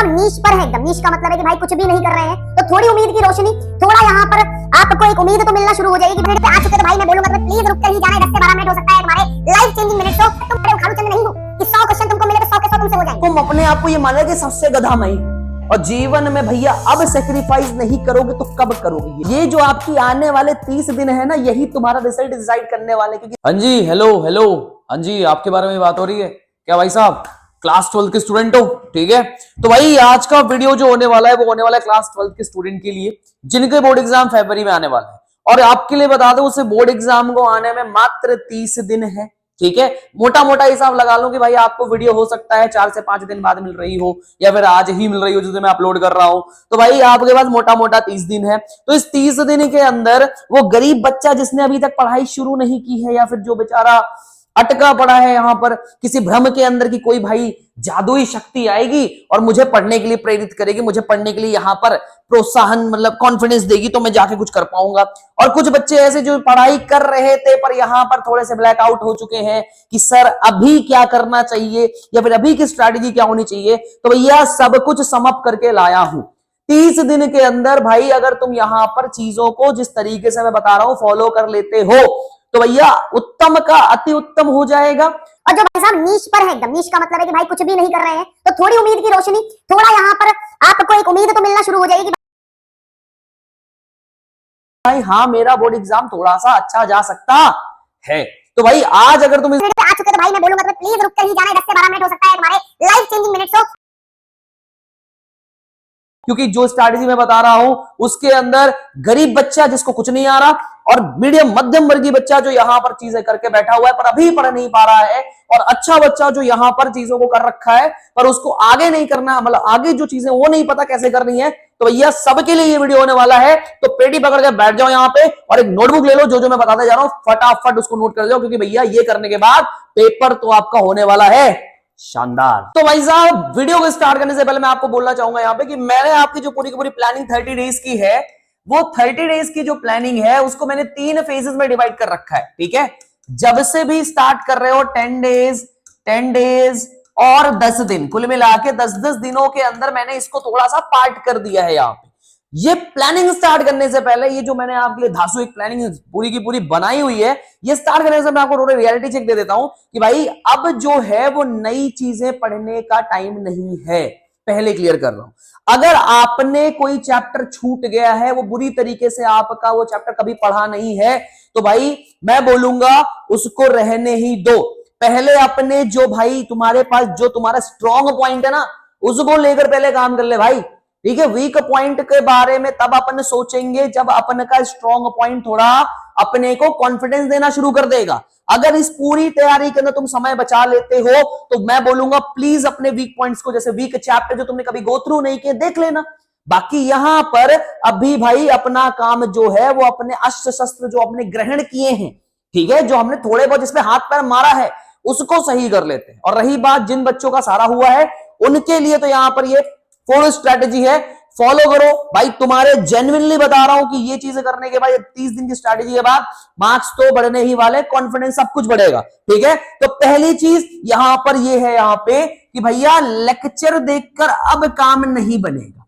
साहब नीच पर है एकदम। नीच का मतलब है कि भाई कुछ भी नहीं कर रहे हैं, तो थोड़ी उम्मीद की रोशनी, थोड़ा यहाँ पर आपको एक उम्मीद तो मिलना शुरू हो जाएगी कि मिनट पे आ चुके तो भाई मैं बोलूंगा तो प्लीज रुक कर ही जाना है। 10 से 12 मिनट हो सकता है तुम्हारे लाइफ चेंजिंग मिनट। तो तुम बड़े उखाड़ू चंद नहीं हो कि 100 क्वेश्चन तुमको मिले तो 100 के 100 तुमसे हो जाएंगे। तुम अपने आप को ये माने कि सबसे गधा मैं, और जीवन में भैया अब सेक्रीफाइस नहीं करोगे तो कब करोगे? ये जो आपकी आने वाले 30 दिन है ना, यही तुम्हारा रिजल्ट डिसाइड करने वाले। क्योंकि हाँ जी, हेलो हेलो, हाँ जी, आपके बारे में बात हो रही है क्या भाई साहब? क्लास 12 के स्टूडेंट हो, ठीक है? तो भाई आज का वीडियो जो होने वाला है वो होने वाला है क्लास 12 के स्टूडेंट के लिए, जिनके बोर्ड एग्जाम फरवरी में आने वाला है। और आपके लिए बता दो, उसे बोर्ड एग्जाम को आने में मात्र 30 दिन है, ठीक है? मोटा मोटा हिसाब लगा लो कि भाई आपको वीडियो हो सकता है 4 से 5 दिन बाद मिल रही हो, या फिर आज ही मिल रही हो, जिसे मैं अपलोड कर रहा हूं। तो भाई आपके पास मोटा मोटा 30 दिन है। तो इस 30 दिन के अंदर वो गरीब बच्चा जिसने अभी तक पढ़ाई शुरू नहीं की है, या फिर जो बेचारा अटका पड़ा है यहां पर किसी भ्रम के अंदर कि कोई भाई जादुई शक्ति आएगी और मुझे पढ़ने के लिए प्रेरित करेगी, मुझे पढ़ने के लिए यहां पर प्रोत्साहन मतलब कॉन्फिडेंस देगी, तो मैं जाके कुछ कर पाऊंगा। और कुछ बच्चे ऐसे जो पढ़ाई कर रहे थे पर यहां पर थोड़े से ब्लैकआउट हो चुके हैं कि सर अभी क्या करना चाहिए या फिर अभी की स्ट्रैटेजी क्या होनी चाहिए। तो भैया सब कुछ समअप करके लाया हूं 30 दिन के अंदर। भाई अगर तुम यहां पर चीजों को जिस तरीके से मैं बता रहा हूं फॉलो कर लेते हो तो भैया उत्तम का अति उत्तम हो जाएगा। और जो भाई साहब नीच पर है एकदम। नीच का मतलब है कि भाई कुछ भी नहीं कर रहे हैं, तो थोड़ी उम्मीद की रोशनी, थोड़ा यहाँ पर आपको एक उम्मीद तो मिलना शुरू हो जाएगी। भाई हाँ, मेरा बोर्ड एग्जाम थोड़ा सा अच्छा जा सकता है। तो भाई आज अगर तुम आ चुके तो भाई मैं बोलूंगा तो प्लीज रुक कर ही जाना है। 10 से 12 मिनट हो सकता है तुम्हारे लाइफ चेंजिंग मिनट। तो क्योंकि जो स्ट्रैटेजी मैं बता रहा हूं उसके अंदर गरीब बच्चा जिसको कुछ नहीं आ रहा और मीडियम मध्यम वर्गीय बच्चा जो यहां पर चीजें करके बैठा हुआ है पर अभी पढ़ नहीं पा रहा है, और अच्छा बच्चा जो यहां पर चीजों को कर रखा है पर उसको आगे नहीं करना, मतलब आगे जो चीजें वो नहीं पता कैसे करनी है, तो भैया सबके लिए ये वीडियो होने वाला है। तो पेटी पकड़ के बैठ जाओ यहां पे और एक नोटबुक ले लो, जो जो मैं बताते जा रहा हूं फटाफट उसको नोट कर जाओ, क्योंकि भैया ये करने के बाद पेपर तो आपका होने वाला है शानदार। तो भाई साहब वीडियो को स्टार्ट करने से पहले मैं आपको बोलना चाहूंगा यहां पे कि मैंने आपकी जो पूरी की पूरी प्लानिंग 30 डेज की है, वो 30 डेज की जो प्लानिंग है उसको मैंने 3 फेजेस में डिवाइड कर रखा है, ठीक है? जब से भी स्टार्ट कर रहे हो 10 डेज और 10 दिन, कुल मिला के 10-10 दिनों के अंदर मैंने इसको थोड़ा सा पार्ट कर दिया है यहां पे। ये प्लानिंग स्टार्ट करने से पहले ये जो मैंने आपके लिए धासु एक प्लानिंग पूरी की पूरी बनाई हुई है, ये स्टार्ट करने से मैं आपको थोड़ा रियलिटी चेक दे देता हूं कि भाई अब जो है वो नई चीजें पढ़ने का टाइम नहीं है, पहले क्लियर कर रहा हूं। अगर आपने कोई चैप्टर छूट गया है, वो बुरी तरीके से आपका वो चैप्टर कभी पढ़ा नहीं है, तो भाई मैं बोलूंगा उसको रहने ही दो। पहले अपने जो भाई तुम्हारे पास जो तुम्हारा स्ट्रॉन्ग पॉइंट है ना, उसको लेकर पहले काम कर ले भाई, ठीक है? वीक पॉइंट के बारे में तब अपन सोचेंगे जब अपन का स्ट्रॉन्ग पॉइंट थोड़ा अपने को कॉन्फिडेंस देना शुरू कर देगा। अगर इस पूरी तैयारी के अंदर तुम समय बचा लेते हो तो मैं बोलूंगा प्लीज अपने वीक पॉइंट्स को, जैसे वीक चैप्टर जो तुमने कभी गो थ्रू नहीं किए, देख लेना। बाकी यहां पर अभी भाई अपना काम जो है वो अपने अस्त्र शस्त्र जो अपने ग्रहण किए हैं, ठीक है, जो हमने थोड़े बहुत जिसमें हाथ पैर मारा है उसको सही कर लेते हैं। और रही बात जिन बच्चों का सारा हुआ है उनके लिए तो यहां पर ये फुल स्ट्रैटेजी है, फॉलो करो भाई। तुम्हारे जेन्युइनली बता रहा हूं कि ये चीजें करने के बाद 30 दिन की स्ट्रैटेजी के बाद मार्क्स तो बढ़ने ही वाले, कॉन्फिडेंस सब कुछ बढ़ेगा, ठीक है? तो पहली चीज यहां पर ये है यहां पे कि भैया लेक्चर देखकर अब काम नहीं बनेगा।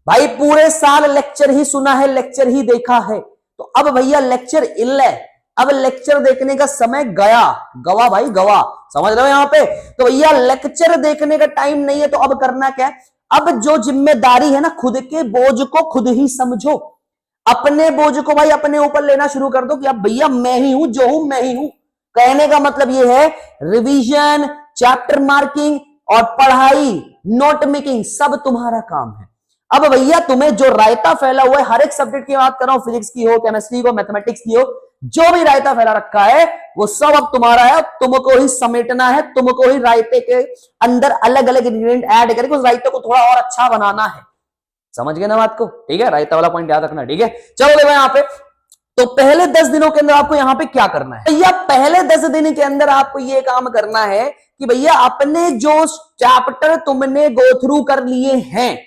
भाई पूरे साल लेक्चर ही सुना है, लेक्चर ही देखा है, तो अब भैया लेक्चर इल है, अब लेक्चर देखने का समय गया, गवा भाई गवा, समझ रहे हो यहां पे? तो भैया लेक्चर देखने का टाइम नहीं है, तो अब करना क्या है? अब जो जिम्मेदारी है ना, खुद के बोझ को खुद ही समझो। अपने बोझ को भाई अपने ऊपर लेना शुरू कर दो कि अब भैया मैं ही हूं, जो हूं मैं ही हूं। कहने का मतलब ये है रिवीजन, चैप्टर मार्किंग और पढ़ाई, नोट मेकिंग सब तुम्हारा काम है। अब भैया तुम्हें जो रायता फैला हुआ है, हर एक सब्जेक्ट की बात कर रहा हूं, फिजिक्स की हो, केमिस्ट्री की हो, मैथमेटिक्स की हो, जो भी रायता फैला रखा है वो सब अब तुम्हारा है। तुमको ही समेटना है, तुमको ही रायते के अंदर अलग अलग इंग्रेडिएंट ऐड करके उस रायते को थोड़ा और अच्छा बनाना है। समझ गए ना बात को? ठीक है, रायता वाला पॉइंट याद रखना, ठीक है? चलो देखो यहां पे, तो पहले 10 दिनों के अंदर आपको यहां पे क्या करना है भैया? पहले 10 दिन के अंदर आपको ये काम करना है कि भैया अपने जो चैप्टर तुमने गो थ्रू कर लिए हैं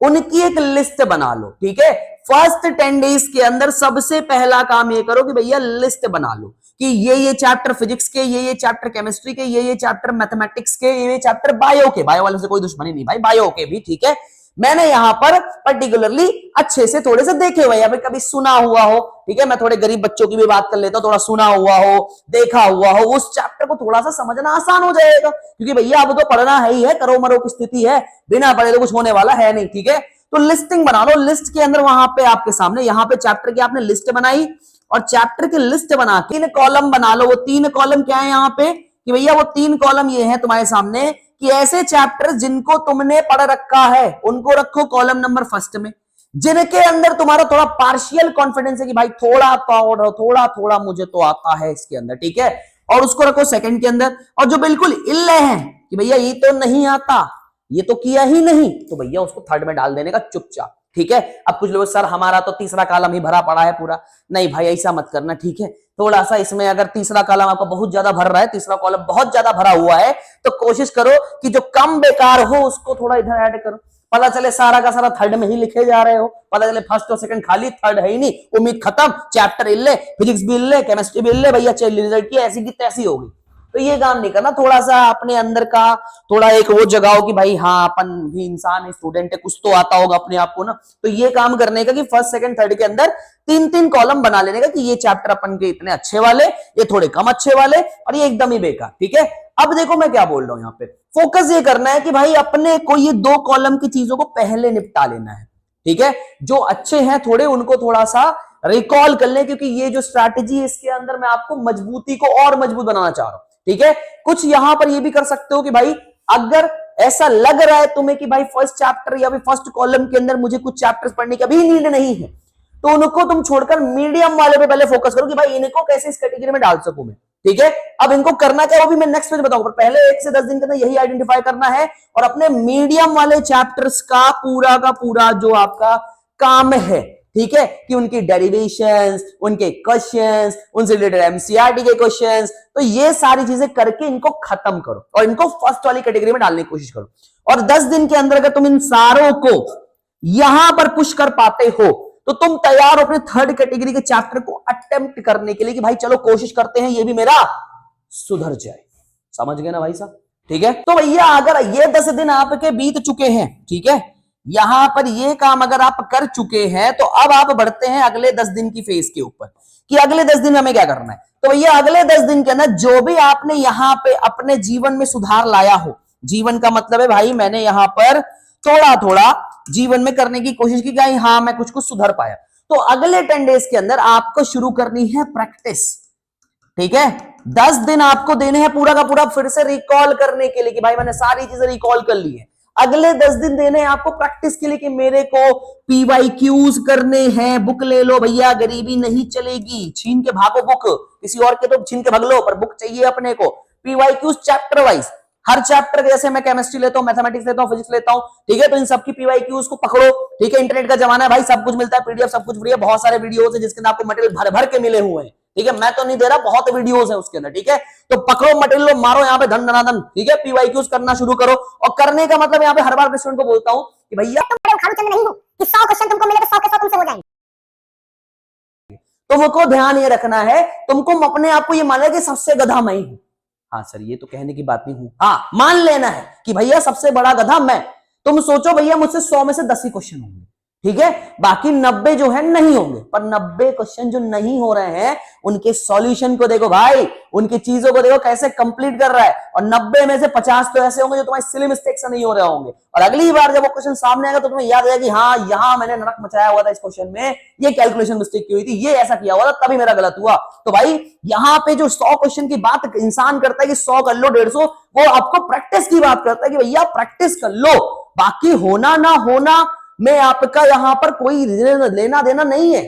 उनकी एक लिस्ट बना लो, ठीक है? फर्स्ट 10 डेज के अंदर सबसे पहला काम ये करो कि भैया लिस्ट बना लो कि ये चैप्टर फिजिक्स के, ये चैप्टर केमिस्ट्री के, ये चैप्टर मैथमेटिक्स के, ये चैप्टर बायो के, बायो वाले से कोई दुश्मनी नहीं भाई, बायो के भी ठीक है, मैंने यहां पर पर्टिकुलरली अच्छे से थोड़े से देखे हुए, या फिर कभी सुना हुआ हो, ठीक है, मैं थोड़े गरीब बच्चों की भी बात कर लेता हूं, थोड़ा सुना हुआ हो, देखा हुआ हो, उस चैप्टर को थोड़ा सा समझना आसान हो जाएगा, क्योंकि भैया अब तो पढ़ना है ही है, करो मरो की स्थिति है, बिना पढ़े तो कुछ होने वाला है नहीं, ठीक है। तो लिस्टिंग बना लो, लिस्ट के अंदर वहां पे आपके सामने, यहां पे चैप्टर की आपने लिस्ट बनाई, और चैप्टर की लिस्ट बना के 3 कॉलम बना लो। वो 3 कॉलम क्या है यहाँ पे, कि भैया वो 3 कॉलम ये है तुम्हारे सामने, कि ऐसे चैप्टर जिनको तुमने पढ़ रखा है उनको रखो कॉलम नंबर फर्स्ट में, जिनके अंदर तुम्हारा थोड़ा पार्शियल कॉन्फिडेंस है कि भाई थोड़ा थोड़ा मुझे तो आता है इसके अंदर, ठीक है, और उसको रखो सेकंड के अंदर। और जो बिल्कुल इल्ले हैं कि भैया ये तो नहीं आता, ये तो किया ही नहीं, तो भैया उसको थर्ड में डाल देने का चुपचाप, ठीक है। अब कुछ लोग सर हमारा तो तीसरा कॉलम ही भरा पड़ा है पूरा, नहीं भाई ऐसा मत करना, ठीक है। थोड़ा सा इसमें अगर तीसरा कॉलम आपका बहुत ज्यादा भर रहा है, तीसरा कॉलम बहुत ज्यादा भरा हुआ है, तो कोशिश करो कि जो कम बेकार हो उसको थोड़ा इधर ऐड करो, पता चले सारा का सारा थर्ड में ही लिखे जा रहे हो, पता चले फर्स्ट और सेकंड खाली, थर्ड है ही नहीं, उम्मीद खत्म, चैप्टर इल्ले, फिजिक्स भी इल्ले, केमिस्ट्री भी इल्ले, भैया चल रिजल्ट की ऐसी की तैसी होगी। तो ये काम नहीं करना, थोड़ा सा अपने अंदर का थोड़ा एक वो जगाओ कि भाई हाँ अपन भी इंसान है, स्टूडेंट है, कुछ तो आता होगा अपने आप को ना। तो ये काम करने का कि फर्स्ट सेकंड थर्ड के अंदर 3-3 कॉलम बना लेने का, कि ये चैप्टर अपन के इतने अच्छे वाले, ये थोड़े कम अच्छे वाले, और ये एकदम ही बेकार, ठीक है। अब देखो मैं क्या बोल रहा हूं, यहाँ पे फोकस ये करना है कि भाई अपने को ये 2 कॉलम की चीजों को पहले निपटा लेना है, ठीक है। जो अच्छे हैं थोड़े उनको थोड़ा सा रिकॉल कर ले, क्योंकि ये जो स्ट्रैटेजी है इसके अंदर मैं आपको मजबूती को और मजबूत बनाना चाह रहा हूं, ठीक है। कुछ यहां पर ये भी कर सकते हो कि भाई अगर ऐसा लग रहा है तुम्हें कि भाई फर्स्ट चैप्टर या फिर फर्स्ट कॉलम के अंदर मुझे कुछ चैप्टर्स पढ़ने की अभी नीड नहीं है, तो उनको तुम छोड़कर मीडियम वाले पे पहले फोकस करो कि भाई इनको कैसे इस कैटेगरी में डाल सकूं मैं, ठीक है। अब इनको करना क्या वो भी मैं नेक्स्ट पेज बताऊंगा, पहले 1 से 10 दिन के अंदर यही आइडेंटिफाई करना है, और अपने मीडियम वाले चैप्टर्स का पूरा जो आपका काम है, ठीक है, कि उनकी डेरिवेशंस, उनके क्वेश्चंस, उनसे रिलेटेड एमसीईआरटी के क्वेश्चंस, तो ये सारी चीजें करके इनको खत्म करो और इनको फर्स्ट वाली कैटेगरी में डालने की कोशिश करो। और 10 दिन के अंदर अगर तुम इन सारों को यहां पर पुश कर पाते हो तो तुम तैयार हो अपने थर्ड कैटेगरी के चैप्टर को अटेम्प्ट करने के लिए, कि भाई चलो कोशिश करते हैं ये भी मेरा सुधर जाए। समझ गए ना भाई साहब, ठीक है। तो भैया अगर ये 10 दिन आपके बीत चुके हैं, ठीक है, यहां पर ये काम अगर आप कर चुके हैं, तो अब आप बढ़ते हैं अगले 10 दिन की फेज के ऊपर, कि अगले 10 दिन में हमें क्या करना है। तो भैया अगले 10 दिन के अंदर जो भी आपने यहां पे अपने जीवन में सुधार लाया हो, जीवन का मतलब है भाई मैंने यहां पर थोड़ा थोड़ा जीवन में करने की कोशिश की, कि हाँ मैं कुछ कुछ सुधर पाया, तो अगले 10 डेज के अंदर आपको शुरू करनी है प्रैक्टिस, ठीक है। 10 दिन आपको देने हैं पूरा का पूरा फिर से रिकॉल करने के लिए, कि भाई मैंने सारी चीजें रिकॉल कर ली है। अगले 10 दिन देने हैं आपको प्रैक्टिस के लिए, कि मेरे को पीवाईक्यूज करने हैं। बुक ले लो भैया, गरीबी नहीं चलेगी, छीन के भागो बुक, किसी और के तो छीन के भाग लो, पर बुक चाहिए अपने को। पीवाईक्यूज चैप्टर वाइज, हर चैप्टर के, जैसे मैं केमिस्ट्री लेता हूं, मैथमेटिक्स लेता हूं, फिजिक्स लेता हूं, ठीक है, तो इन सबकी पीवाईक्यूज को पकड़ो, ठीक है। इंटरनेट का जमाना है भाई, सब कुछ मिलता है, पीडीएफ सब कुछ फ्री है, बहुत सारे वीडियोस है जिसके अंदर आपको मटेरियल भर भर के मिले हुए हैं, ठीक है। मैं तो नहीं दे रहा, बहुत वीडियोस है उसके अंदर, ठीक है। तो पकड़ो मटेरियल, मारो यहाँ पे धन धनाधन, ठीक है। पीवाईक्यूज करना शुरू करो, और करने का मतलब यहाँ पे हर बार अपने स्टूडेंट को बोलता हूँ कि भैया तुम बड़े उखाड़ू चंद नहीं हो कि 100 क्वेश्चन तुमको मिले तो 100 के 100 तुमसे हो जाएंगे। तुमको ध्यान ये रखना है, तुमको अपने आप को ये मानना है कि सबसे गधा मैं हूं। हाँ सर ये तो कहने की बात नहीं हूं, हाँ मान लेना है कि भैया सबसे बड़ा गधा मैं। तुम सोचो भैया मुझसे 100 में से 10 ही क्वेश्चन होंगे, ठीक है, बाकी 90 जो है नहीं होंगे, पर 90 क्वेश्चन जो नहीं हो रहे हैं उनके सॉल्यूशन को देखो भाई, उनकी चीजों को देखो कैसे कंप्लीट कर रहा है, और 90 में से 50 तो ऐसे होंगे जो तुम्हारे सिली मिस्टेक से नहीं हो रहे होंगे, और अगली बार जब वो क्वेश्चन सामने आएगा तो तुम्हें याद आएगा कि हाँ यहाँ मैंने नरक मचाया हुआ था, इस क्वेश्चन में ये कैलकुलेशन मिस्टेक की हुई थी, ये ऐसा किया हुआ था, तभी मेरा गलत हुआ। तो भाई यहाँ पे जो 100 क्वेश्चन की बात इंसान करता है कि 100 कर लो 150, वो आपको प्रैक्टिस की बात करता है कि भैया प्रैक्टिस कर लो, बाकी होना ना होना में आपका यहां पर कोई लेना देना नहीं है।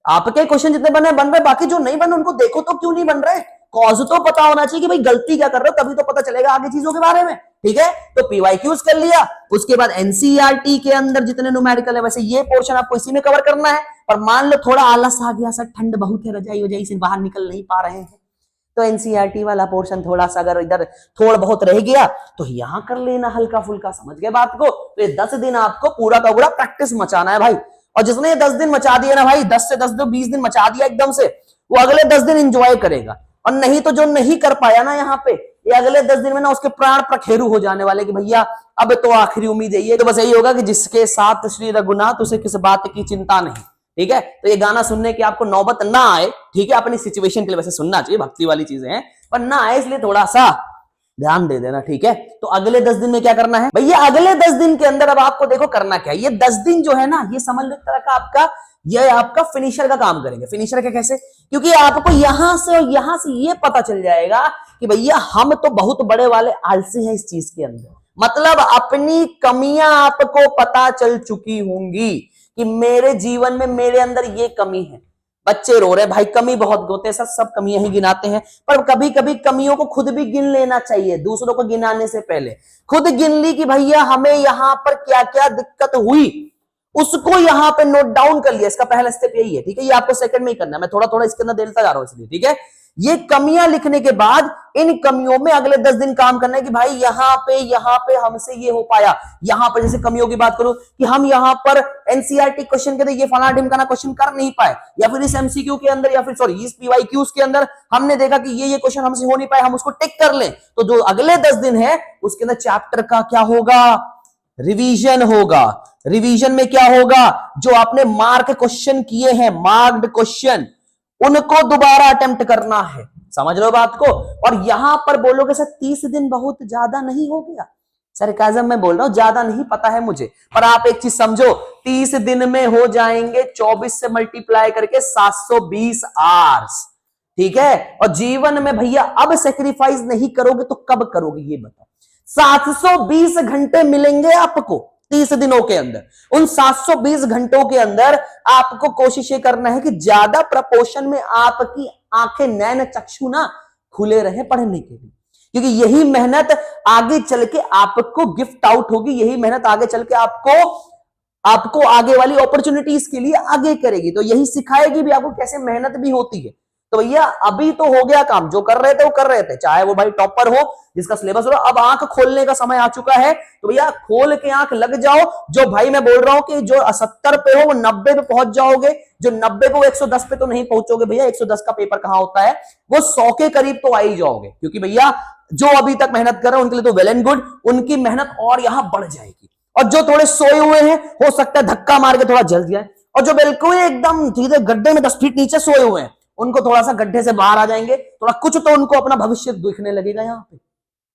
आपके क्वेश्चन जितने बन रहे, बाकी जो नहीं बन उनको देखो तो क्यों नहीं बन रहे, कॉज तो पता होना चाहिए कि भाई गलती क्या कर रहे हो, तभी तो पता चलेगा आगे चीजों के बारे में, ठीक है। तो पीवाईक्यूज कर लिया, उसके बाद एनसीईआरटी के अंदर जितने न्यूमेरिकल है वैसे ये पोर्शन आपको इसी में कवर करना है। पर मान लो थोड़ा आलस आ गया सर, ठंड बहुत है, रजाई वजाई से बाहर निकल नहीं पा रहे हैं, तो एनसीईआरटी वाला पोर्शन थोड़ा सा अगर इधर थोड़ा बहुत रह गया तो यहां कर लेना हल्का फुल्का, समझ गए बात को। तो ये 10 दिन आपको पूरा का पूरा प्रैक्टिस मचाना है भाई, और जिसने ये 10 दिन मचा दिया ना भाई, 10 से 10 20 दिन मचा दिया एकदम से, वो अगले 10 दिन एंजॉय करेगा। और नहीं तो जो नहीं कर पाया ना यहाँ पे, ये अगले 10 दिन में ना उसके प्राण प्रखेरु हो जाने वाले कि भैया अब तो आखिरी उम्मीद है। ये तो बस यही होगा कि जिसके साथ श्री रघुनाथ उसे किस बात की चिंता नहीं। ठीक है, तो ये गाना सुनने की आपको नौबत ना आए, ठीक है, अपनी सिचुएशन के लिए वैसे सुनना चाहिए, भक्ति वाली चीजें हैं, पर ना आए इसलिए थोड़ा सा ध्यान दे देना। ठीक है, तो अगले 10 दिन में क्या करना है भैया, अगले 10 दिन के अंदर अब आपको देखो करना क्या है। ये 10 दिन जो है ना, ये समझ लो एक तरह का आपका, ये आपका फिनिशर का काम करेंगे। फिनिशर का कैसे, क्योंकि आपको यहां से और यहां से ये पता चल जाएगा कि भैया हम तो बहुत बड़े वाले आलसी हैं इस चीज के अंदर। मतलब अपनी कमियां आपको पता चल चुकी होंगी कि मेरे जीवन में मेरे अंदर ये कमी है। बच्चे रो रहे भाई, कमी बहुत होते हैं, सब कमियां ही गिनाते हैं, पर कभी कभी कमियों को खुद भी गिन लेना चाहिए, दूसरों को गिनाने से पहले खुद गिन ली कि भैया हमें यहां पर क्या क्या दिक्कत हुई, उसको यहां पे नोट डाउन कर लिया। इसका पहला स्टेप यही है। ठीक है, ये आपको सेकंड में ही करना है, मैं थोड़ा थोड़ा इसके अंदर देता जा रहा हूं इसलिए। ठीक है, ये कमियां लिखने के बाद इन कमियों में अगले 10 दिन काम करना है कि भाई यहाँ पे हमसे ये हो पाया। यहां पर जैसे कमियों की बात करूं कि हम यहाँ पर एनसीईआरटी क्वेश्चन के ये फलाना ढिमकाना क्वेश्चन कर नहीं पाए, या फिर इस एमसीक्यू के अंदर, या फिर सॉरी इस पीवाईक्यूज के अंदर हमने देखा कि ये क्वेश्चन हमसे हो नहीं पाए, हम उसको टिक कर लें। तो जो अगले 10 दिन है उसके अंदर चैप्टर का क्या होगा, रिवीजन होगा। रिवीजन में क्या होगा, जो आपने मार्क क्वेश्चन किए हैं, मार्क्ड क्वेश्चन, उनको दोबारा अटेम्प्ट करना है। समझ लो बात को। और यहां पर बोलोगे सर 30 दिन बहुत ज्यादा नहीं हो गया? सरकाज़म में बोल रहा हूं, ज्यादा नहीं पता है मुझे, पर आप एक चीज समझो, 30 दिन में हो जाएंगे 24 से मल्टीप्लाई करके 720 आवर्स। ठीक है, और जीवन में भैया अब सेक्रीफाइस नहीं करोगे तो कब करोगे ये बताओ। 720 घंटे मिलेंगे आपको 30 दिनों के अंदर। उन 720 घंटों के अंदर आपको कोशिश ये करना है कि ज्यादा प्रपोर्शन में आपकी आंखें, नैन चक्षु ना खुले रहे पढ़ने के लिए, क्योंकि यही मेहनत आगे चल के आपको गिफ्ट आउट होगी। यही मेहनत आगे चल के आपको आगे वाली अपॉर्चुनिटीज के लिए आगे करेगी। तो यही सिखाएगी भी आपको कैसे मेहनत भी होती है। तो भैया अभी तो हो गया काम, जो कर रहे थे वो कर रहे थे, चाहे वो भाई टॉपर हो जिसका सिलेबस हो। अब आंख खोलने का समय आ चुका है, तो भैया खोल के आंख लग जाओ। जो भाई मैं बोल रहा हूं कि जो 70 पे हो वो 90 पे पहुंच जाओगे, जो 90 पे वो 110 पे तो नहीं पहुंचोगे भैया। 110 का पेपर कहां होता है, वो 100 के करीब तो आ ही जाओगे, क्योंकि भैया जो अभी तक मेहनत कर रहे हैं उनके लिए तो वेल एंड गुड, उनकी मेहनत और यहां बढ़ जाएगी। और जो थोड़े सोए हुए हैं हो सकता है धक्का मार के थोड़ा जल जाए, और जो बिल्कुल एकदम सीधे गड्ढे में 10 फीट नीचे सोए हुए हैं उनको थोड़ा सा गड्ढे से बाहर आ जाएंगे, थोड़ा कुछ तो उनको अपना भविष्य दिखने लगेगा यहाँ पे।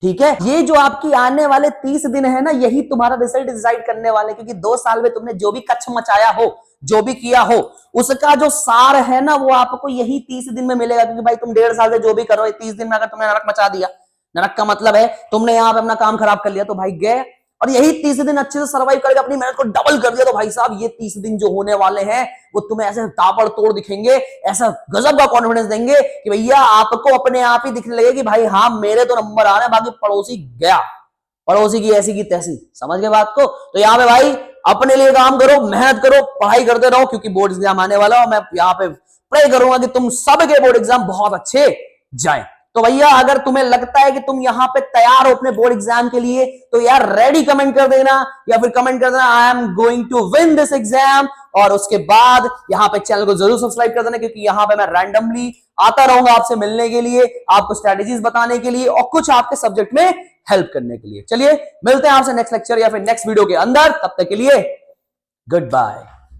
ठीक है, ये जो आपकी आने वाले 30 दिन है ना, यही तुम्हारा रिजल्ट डिसाइड करने वाले, क्योंकि 2 साल में तुमने जो भी कच्छ मचाया हो, जो भी किया हो, उसका जो सार है ना वो आपको यही 30 दिन में मिलेगा। क्योंकि भाई तुम 1.5 साल से जो भी करो, 30 दिन में अगर तुमने नरक मचा दिया, नरक का मतलब है तुमने यहाँ पे अपना काम खराब कर लिया, तो भाई गए। और यही 30 दिन अच्छे से सर्वाइव करके अपनी मेहनत को डबल कर दिया, तो भाई साहब ये 30 दिन जो होने वाले हैं वो तुम्हें ऐसे ताबड़तोड़ दिखेंगे, ऐसा गजब का कॉन्फिडेंस देंगे कि भैया आपको अपने आप ही दिखने लगे कि भाई हाँ मेरे तो नंबर आ रहे हैं, बाकी पड़ोसी गया, पड़ोसी की ऐसी की तैसी। समझ गए बात को। तो यहाँ पे भाई अपने लिए काम करो, मेहनत करो, पढ़ाई करते रहो, क्योंकि बोर्ड एग्जाम आने वाला है। और मैं यहाँ पे प्रे करूंगा कि तुम सबके बोर्ड एग्जाम बहुत अच्छे जाए। तो भैया अगर तुम्हें लगता है कि तुम यहाँ पे तैयार हो अपने बोर्ड एग्जाम के लिए, तो यार रेडी कमेंट कर देना, या फिर कमेंट कर देना I am going to win this exam. और उसके बाद यहाँ पे चैनल को जरूर सब्सक्राइब कर देना, क्योंकि यहाँ पे मैं रैंडमली आता रहूंगा आपसे मिलने के लिए, आपको स्ट्रेटेजीज बताने के लिए और कुछ आपके सब्जेक्ट में हेल्प करने के लिए। चलिए मिलते हैं आपसे नेक्स्ट लेक्चर या फिर नेक्स्ट वीडियो के अंदर, तब तक के लिए गुड बाय।